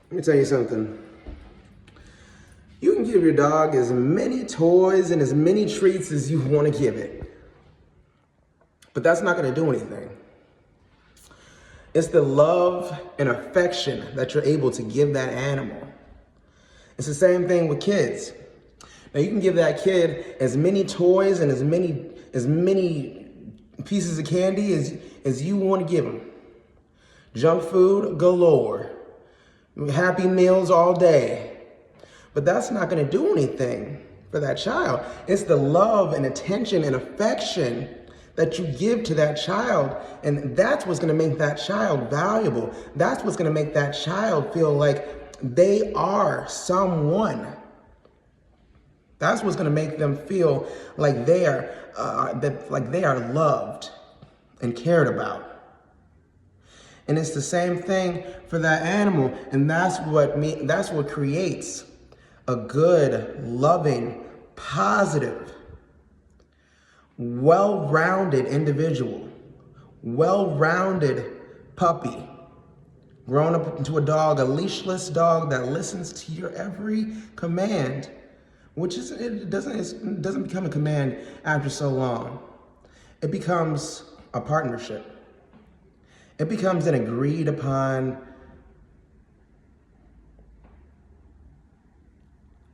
Let me tell you something. You can give your dog as many toys and as many treats as you want to give it, but that's not going to do anything. It's the love and affection that you're able to give that animal. It's the same thing with kids. Now you can give that kid as many toys and as many pieces of candy as you want to give them. Junk food galore. Happy meals all day. But that's not going to do anything for that child. It's the love and attention and affection that you give to that child. And that's what's going to make that child valuable. That's what's going to make that child feel like they are someone. That's what's going to make them feel like they are loved and cared about. And it's the same thing for that animal. And that's what creates a good, loving, positive, well-rounded individual, well-rounded puppy, grown up into a dog, a leashless dog that listens to your every command, it doesn't become a command after so long. It becomes a partnership. It becomes an agreed upon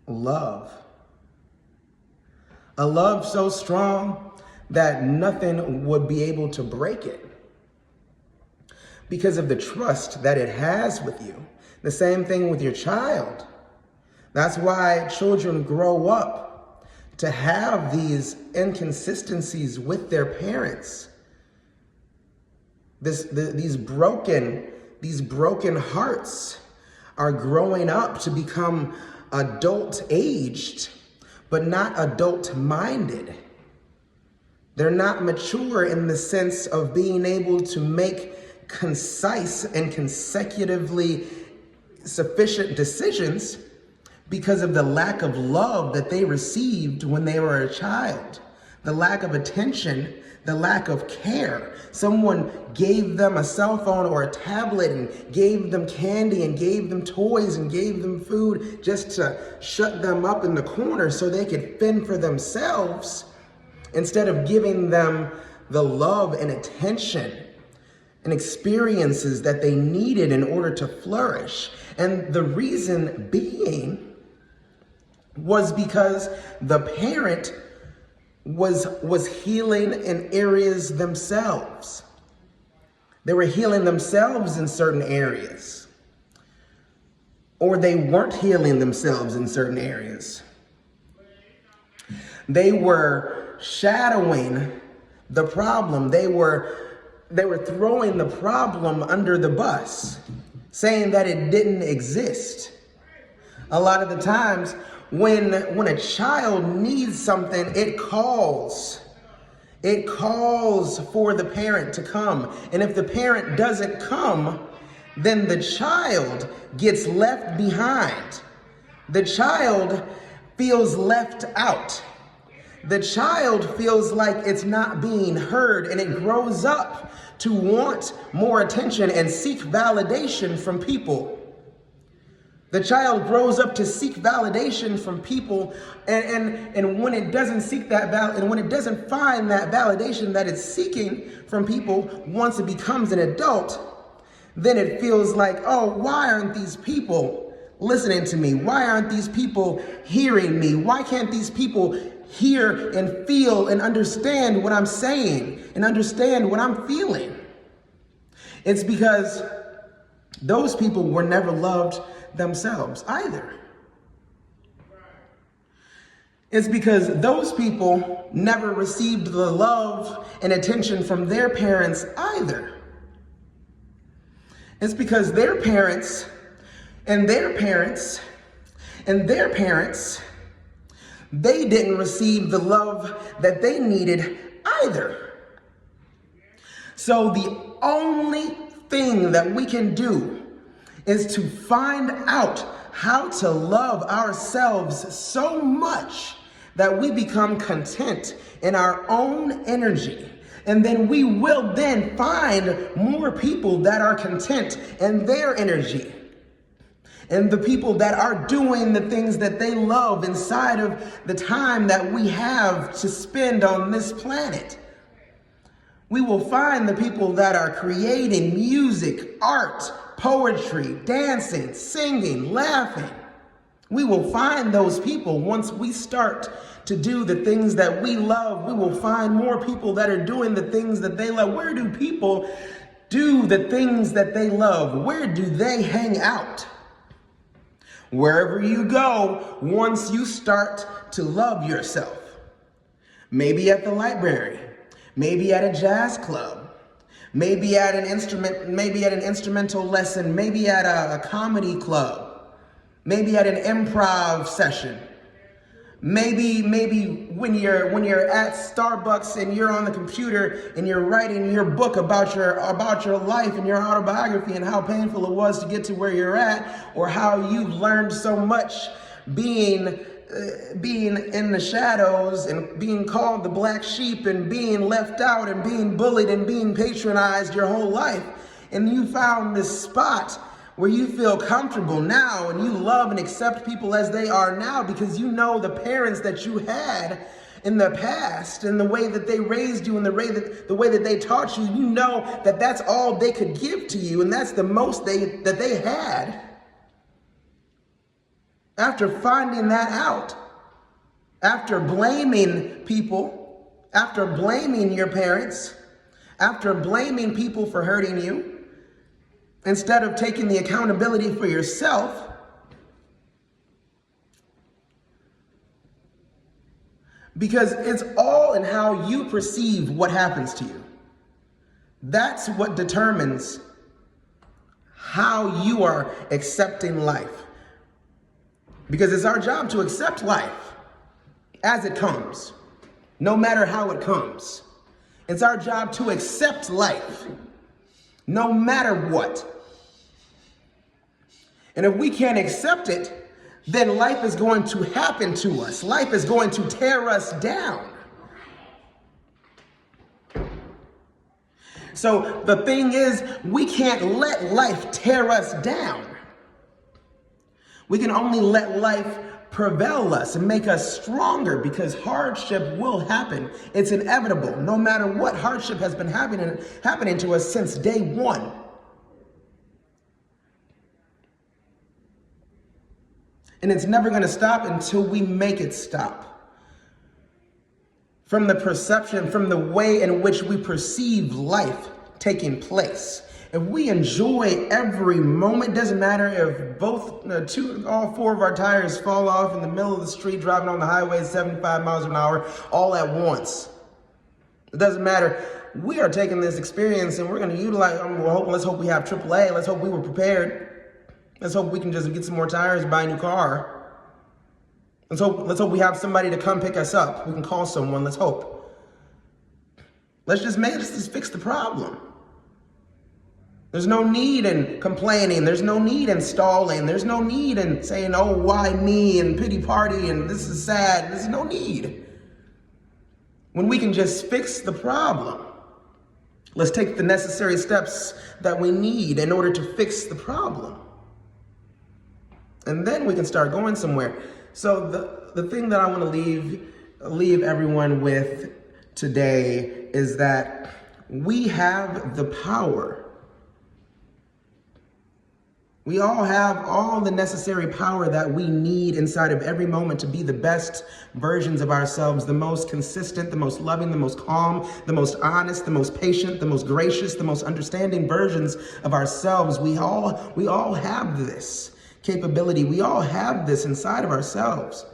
love. A love so strong that nothing would be able to break it because of the trust that it has with you. The same thing with your child. That's why children grow up to have these inconsistencies with their parents. These broken hearts are growing up to become adult-aged, but not adult-minded. They're not mature in the sense of being able to make concise and consecutively sufficient decisions because of the lack of love that they received when they were a child, the lack of attention, the lack of care. Someone gave them a cell phone or a tablet and gave them candy and gave them toys and gave them food just to shut them up in the corner so they could fend for themselves instead of giving them the love and attention and experiences that they needed in order to flourish. And the reason being was because the parent was healing in areas themselves. They were healing themselves in certain areas, or they weren't healing themselves in certain areas. They were shadowing the problem. They were throwing the problem under the bus, saying that it didn't exist. A lot of the times, when a child needs something, it calls for the parent to come. And if the parent doesn't come, then the child gets left behind. The child feels left out. The child feels like it's not being heard, and it grows up to want more attention and seek validation from people. The child grows up to seek validation from people, and when it doesn't seek that and when it doesn't find that validation that it's seeking from people, once it becomes an adult, then it feels like, oh, why aren't these people listening to me? Why aren't these people hearing me? Why can't these people hear and feel and understand what I'm saying and understand what I'm feeling? It's because those people were never loved themselves either. It's because those people never received the love and attention from their parents either. It's because their parents and their parents and their parents, they didn't receive the love that they needed either. So the only thing that we can do is to find out how to love ourselves so much that we become content in our own energy. And then we will then find more people that are content in their energy. and the people that are doing the things that they love inside of the time that we have to spend on this planet. We will find the people that are creating music, art, poetry, dancing, singing, laughing. We will find those people once we start to do the things that we love. We will find more people that are doing the things that they love. Where do people do the things that they love? Where do they hang out? Wherever you go, once you start to love yourself. Maybe at the library, maybe at a jazz club, maybe at an instrumental lesson, maybe at a comedy club. Maybe at an improv session. Maybe when you're at Starbucks and you're on the computer and you're writing your book about your life and your autobiography and how painful it was to get to where you're at, or how you've learned so much being in the shadows and being called the black sheep and being left out and being bullied and being patronized your whole life. And you found this spot where you feel comfortable now and you love and accept people as they are now because you know the parents that you had in the past and the way that they raised you and the way that they taught you. You know that that's all they could give to you, and that's the most that they had. After finding that out, after blaming people, after blaming your parents, after blaming people for hurting you, instead of taking the accountability for yourself, because it's all in how you perceive what happens to you. That's what determines how you are accepting life. Because it's our job to accept life as it comes, no matter how it comes. It's our job to accept life, no matter what. And if we can't accept it, then life is going to happen to us. Life is going to tear us down. So the thing is, we can't let life tear us down. We can only let life prevail us and make us stronger, because hardship will happen. It's inevitable, no matter what. Hardship has been happening to us since day one. And it's never going to stop until we make it stop. From the perception, from the way in which we perceive life taking place. If we enjoy every moment, doesn't matter if all four of our tires fall off in the middle of the street driving on the highway at 75 miles an hour all at once. It doesn't matter. We are taking this experience and we're going to utilize, let's hope we have AAA. Let's hope we were prepared. Let's hope we can just get some more tires and buy a new car. Let's hope we have somebody to come pick us up. We can call someone. Let's hope. Let's just fix the problem. There's no need in complaining. There's no need in stalling. There's no need in saying, oh, why me, and pity party, and this is sad. There's no need. When we can just fix the problem, let's take the necessary steps that we need in order to fix the problem. And then we can start going somewhere. So the thing that I want to leave everyone with today is that we have the power. We all have all the necessary power that we need inside of every moment to be the best versions of ourselves, the most consistent, the most loving, the most calm, the most honest, the most patient, the most gracious, the most understanding versions of ourselves. We all have this capability. We all have this inside of ourselves.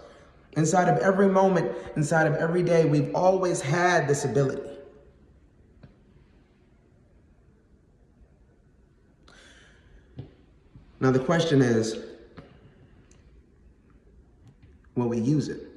Inside of every moment, inside of every day, we've always had this ability. Now the question is, will we use it?